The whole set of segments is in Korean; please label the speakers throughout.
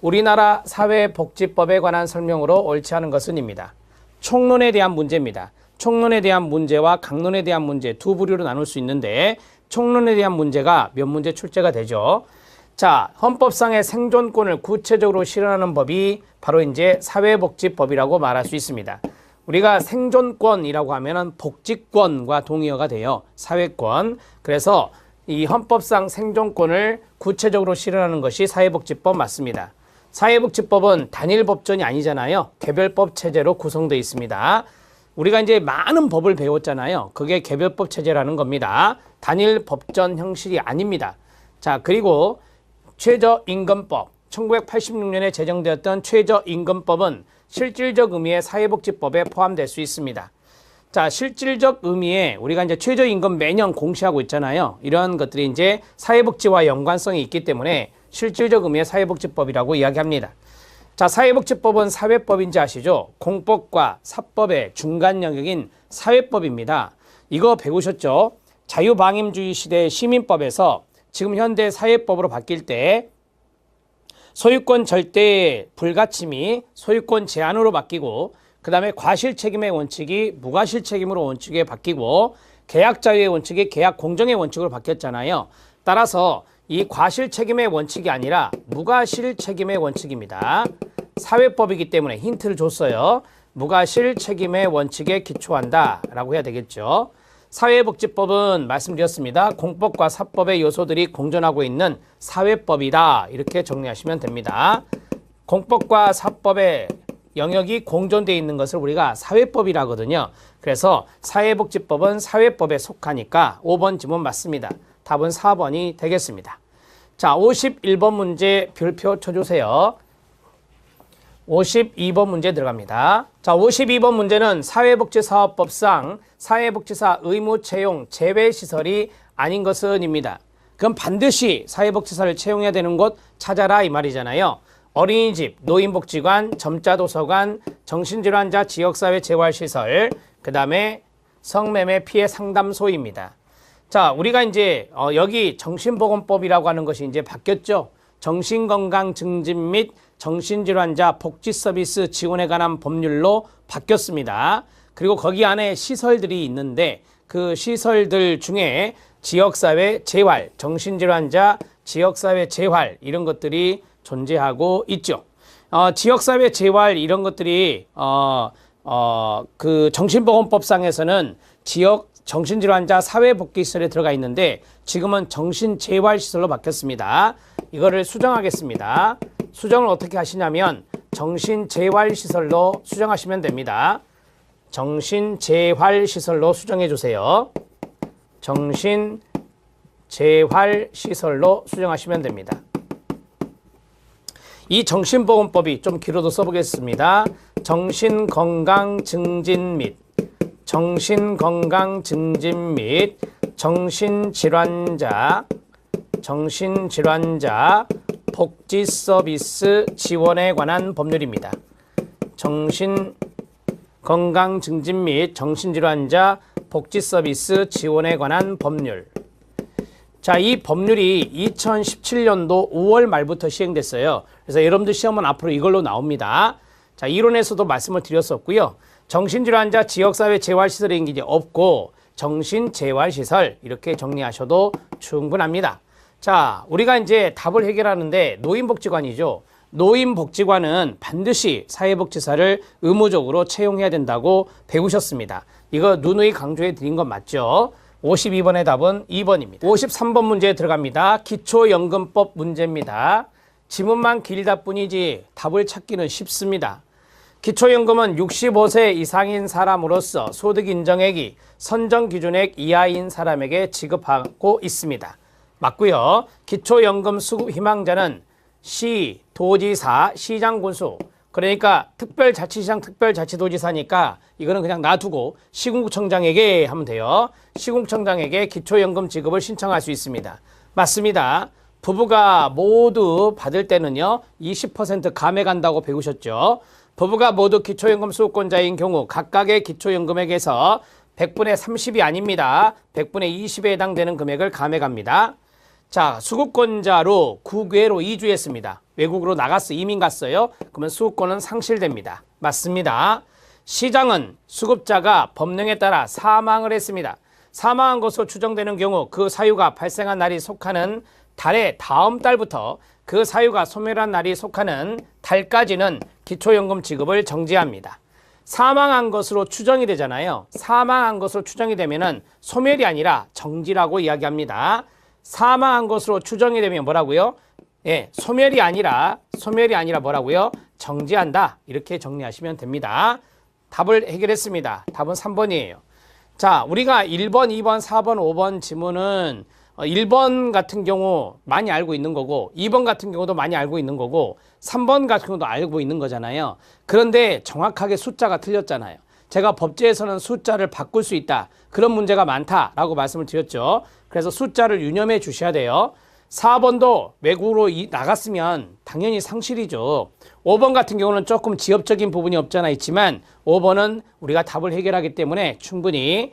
Speaker 1: 우리나라 사회복지법에 관한 설명으로 옳지 않은 것은입니다. 총론에 대한 문제입니다. 총론에 대한 문제와 강론에 대한 문제 두 부류로 나눌 수 있는데 총론에 대한 문제가 몇 문제 출제가 되죠. 자, 헌법상의 생존권을 구체적으로 실현하는 법이 바로 이제 사회복지법이라고 말할 수 있습니다. 우리가 생존권이라고 하면은 복지권과 동의어가 돼요. 사회권. 그래서 이 헌법상 생존권을 구체적으로 실현하는 것이 사회복지법 맞습니다. 사회복지법은 단일 법전이 아니잖아요. 개별법 체제로 구성되어 있습니다. 우리가 이제 많은 법을 배웠잖아요. 그게 개별법 체제라는 겁니다. 단일 법전 형식이 아닙니다. 자, 그리고 최저임금법, 1986년에 제정되었던 최저임금법은 실질적 의미의 사회복지법에 포함될 수 있습니다. 자, 실질적 의미에 우리가 이제 최저임금 매년 공시하고 있잖아요. 이런 것들이 이제 사회복지와 연관성이 있기 때문에 실질적 의미의 사회복지법이라고 이야기합니다. 자, 사회복지법은 사회법인지 아시죠? 공법과 사법의 중간 영역인 사회법입니다. 이거 배우셨죠? 자유방임주의 시대의 시민법에서 지금 현대 사회법으로 바뀔 때 소유권 절대 불가침이 소유권 제한으로 바뀌고 그 다음에 과실책임의 원칙이 무과실책임으로 원칙에 바뀌고 계약자유의 원칙이 계약공정의 원칙으로 바뀌었잖아요. 따라서 이 과실책임의 원칙이 아니라 무과실책임의 원칙입니다. 사회법이기 때문에 힌트를 줬어요. 무과실책임의 원칙에 기초한다 라고 해야 되겠죠. 사회복지법은 말씀드렸습니다. 공법과 사법의 요소들이 공존하고 있는 사회법이다. 이렇게 정리하시면 됩니다. 공법과 사법의 영역이 공존되어 있는 것을 우리가 사회법이라 하거든요. 그래서 사회복지법은 사회법에 속하니까 5번 지문 맞습니다. 답은 4번이 되겠습니다. 자, 51번 문제 별표 쳐주세요. 52번 문제 들어갑니다. 자, 52번 문제는 사회복지사업법상 사회복지사 의무 채용 제외시설이 아닌 것은입니다. 그럼 반드시 사회복지사를 채용해야 되는 곳 찾아라 이 말이잖아요. 어린이집, 노인복지관, 점자도서관, 정신질환자 지역사회 재활시설, 그 다음에 성매매 피해 상담소입니다. 자, 우리가 이제 여기 정신보건법이라고 하는 것이 이제 바뀌었죠. 정신건강 증진 및 정신질환자 복지서비스 지원에 관한 법률로 바뀌었습니다. 그리고 거기 안에 시설들이 있는데 그 시설들 중에 지역사회 재활, 정신질환자 지역사회 재활 이런 것들이 존재하고 있죠. 지역사회 재활 이런 것들이 그 정신보건법상에서는 지역 정신질환자 사회복지시설에 들어가 있는데 지금은 정신재활시설로 바뀌었습니다. 이거를 수정하겠습니다. 수정을 어떻게 하시냐면 정신재활시설로 수정하시면 됩니다. 정신재활시설로 수정해 주세요. 정신재활시설로 수정하시면 됩니다. 이 정신보건법이 좀 길어도 써보겠습니다. 정신건강 증진 및 정신질환자 복지 서비스 지원에 관한 법률입니다. 정신건강 증진 및 정신질환자 복지 서비스 지원에 관한 법률. 자, 이 법률이 2017년도 5월 말부터 시행됐어요. 그래서 여러분들 시험은 앞으로 이걸로 나옵니다. 자, 이론에서도 말씀을 드렸었고요. 정신질환자 지역사회 재활시설이 이제 없고 정신재활시설 이렇게 정리하셔도 충분합니다. 자, 우리가 이제 답을 해결하는데 노인복지관이죠. 노인복지관은 반드시 사회복지사를 의무적으로 채용해야 된다고 배우셨습니다. 이거 누누이 강조해 드린 건 맞죠? 52번의 답은 2번입니다. 53번 문제에 들어갑니다. 기초연금법 문제입니다. 지문만 길다 뿐이지 답을 찾기는 쉽습니다. 기초연금은 65세 이상인 사람으로서 소득 인정액이 선정기준액 이하인 사람에게 지급하고 있습니다. 맞고요. 기초연금 수급 희망자는 시, 도지사, 시장군수, 그러니까 특별자치시장, 특별자치도지사니까 이거는 그냥 놔두고 시군구청장에게 하면 돼요. 시군구청장에게 기초연금 지급을 신청할 수 있습니다. 맞습니다. 부부가 모두 받을 때는요 20% 감액한다고 배우셨죠. 부부가 모두 기초연금 수급권자인 경우 각각의 기초연금액에서 100분의 30이 아닙니다. 100분의 20에 해당되는 금액을 감액합니다. 자, 수급권자로 국외로 이주했습니다. 외국으로 이민 갔어요. 그러면 수급권은 상실됩니다. 맞습니다. 시장은 수급자가 법령에 따라 사망을 했습니다. 사망한 것으로 추정되는 경우 그 사유가 발생한 날이 속하는 달의 다음 달부터 그 사유가 소멸한 날이 속하는 달까지는 기초연금 지급을 정지합니다. 사망한 것으로 추정이 되잖아요. 사망한 것으로 추정이 되면은 소멸이 아니라 정지라고 이야기합니다. 사망한 것으로 추정이 되면 뭐라고요? 예, 소멸이 아니라 뭐라고요? 정지한다. 이렇게 정리하시면 됩니다. 답을 해결했습니다. 답은 3번이에요. 자, 우리가 1번, 2번, 4번, 5번 지문은 1번 같은 경우 많이 알고 있는 거고 2번 같은 경우도 많이 알고 있는 거고 3번 같은 경우도 알고 있는 거잖아요. 그런데 정확하게 숫자가 틀렸잖아요. 제가 법제에서는 숫자를 바꿀 수 있다. 그런 문제가 많다라고 말씀을 드렸죠. 그래서 숫자를 유념해 주셔야 돼요. 4번도 외국으로 나갔으면 당연히 상실이죠. 5번 같은 경우는 조금 지엽적인 부분이 없잖아 있지만 5번은 우리가 답을 해결하기 때문에 충분히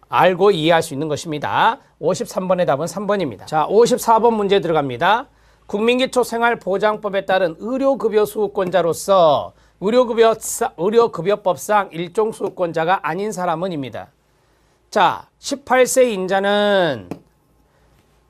Speaker 1: 알고 이해할 수 있는 것입니다. 53번의 답은 3번입니다. 자, 54번 문제 들어갑니다. 국민기초생활보장법에 따른 의료급여 수급권자로서 의료급여법상 일종 수급권자가 아닌 사람은입니다. 자, 18세 인자는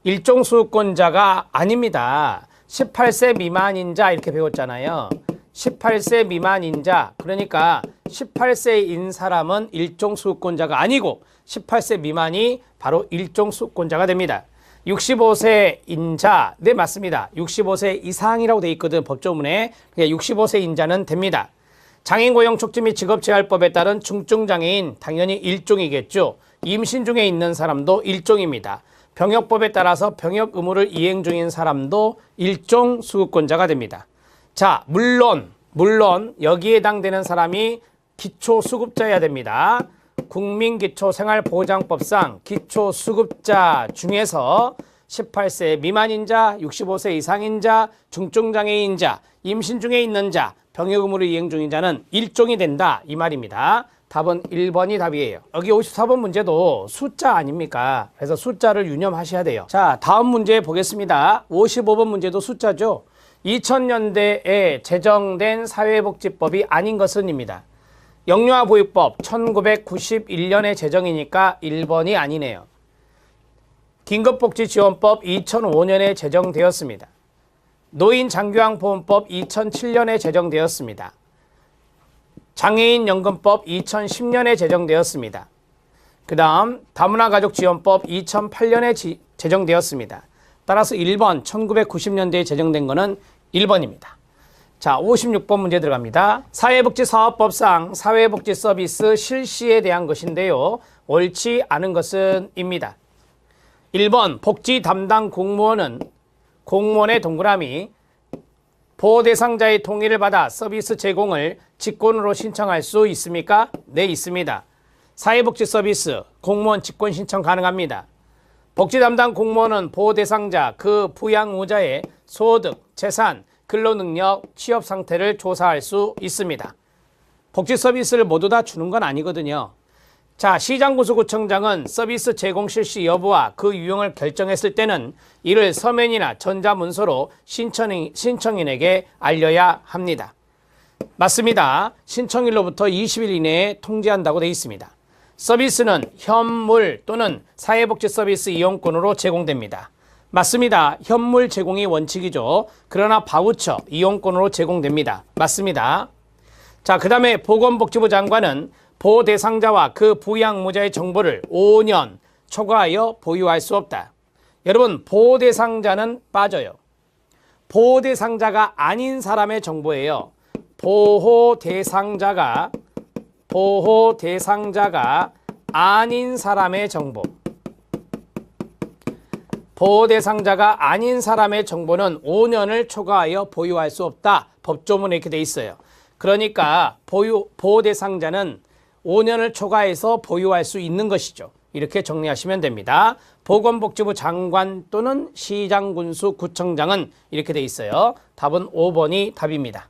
Speaker 1: 일종 수급권자가 아닙니다. 18세 미만인자 이렇게 배웠잖아요. 18세 미만인자, 그러니까 18세인 사람은 일종 수급권자가 아니고 18세 미만이 바로 일종 수급권자가 됩니다. 65세 인자, 네 맞습니다. 65세 이상이라고 돼 있거든 법조문에. 65세 인자는 됩니다. 장애인고용촉진 및 직업재활법에 따른 중증장애인 당연히 일종이겠죠. 임신 중에 있는 사람도 일종입니다. 병역법에 따라서 병역 의무를 이행 중인 사람도 일종 수급권자가 됩니다. 자, 물론 여기에 해당되는 사람이 기초수급자여야 됩니다. 국민기초생활보장법상 기초수급자 중에서 18세 미만인자, 65세 이상인자, 중증장애인자, 임신 중에 있는 자, 병역 의무를 이행 중인 자는 일종이 된다 이 말입니다. 답은 1번이 답이에요. 여기 54번 문제도 숫자 아닙니까? 그래서 숫자를 유념하셔야 돼요. 자, 다음 문제 보겠습니다. 55번 문제도 숫자죠. 2000년대에 제정된 사회복지법이 아닌 것은입니다. 영유아보육법 1991년에 제정이니까 1번이 아니네요. 긴급복지지원법 2005년에 제정되었습니다. 노인장교양보험법 2007년에 제정되었습니다. 장애인연금법 2010년에 제정되었습니다. 그 다음 다문화가족지원법 2008년에 제정되었습니다. 따라서 1번 1990년대에 제정된 것은 1번입니다. 자, 56번 문제 들어갑니다. 사회복지사업법상 사회복지서비스 실시에 대한 것인데요. 옳지 않은 것은 입니다. 1번 복지 담당 공무원은 공무원의 동그라미 보호 대상자의 동의를 받아 서비스 제공을 직권으로 신청할 수 있습니까? 네, 있습니다. 사회복지 서비스 공무원 직권 신청 가능합니다. 복지 담당 공무원은 보호 대상자 그 부양의무자의 소득, 재산, 근로능력, 취업 상태를 조사할 수 있습니다. 복지 서비스를 모두 다 주는 건 아니거든요. 자, 시장군수구청장은 서비스 제공 실시 여부와 그 유형을 결정했을 때는 이를 서면이나 전자문서로 신청인에게 알려야 합니다. 맞습니다. 신청일로부터 20일 이내에 통지한다고 되어 있습니다. 서비스는 현물 또는 사회복지 서비스 이용권으로 제공됩니다. 맞습니다. 현물 제공이 원칙이죠. 그러나 바우처 이용권으로 제공됩니다. 맞습니다. 자, 그 다음에 보건복지부 장관은 보호 대상자와 그 부양의무자의 정보를 5년 초과하여 보유할 수 없다. 여러분, 보호 대상자는 빠져요. 보호 대상자가 아닌 사람의 정보예요. 보호 대상자가 아닌 사람의 정보. 보호 대상자가 아닌 사람의 정보는 5년을 초과하여 보유할 수 없다. 법조문에 이렇게 돼 있어요. 그러니까 보호 대상자는 5년을 초과해서 보유할 수 있는 것이죠. 이렇게 정리하시면 됩니다. 보건복지부 장관 또는 시장군수구청장은 이렇게 돼 있어요. 답은 5번이 답입니다.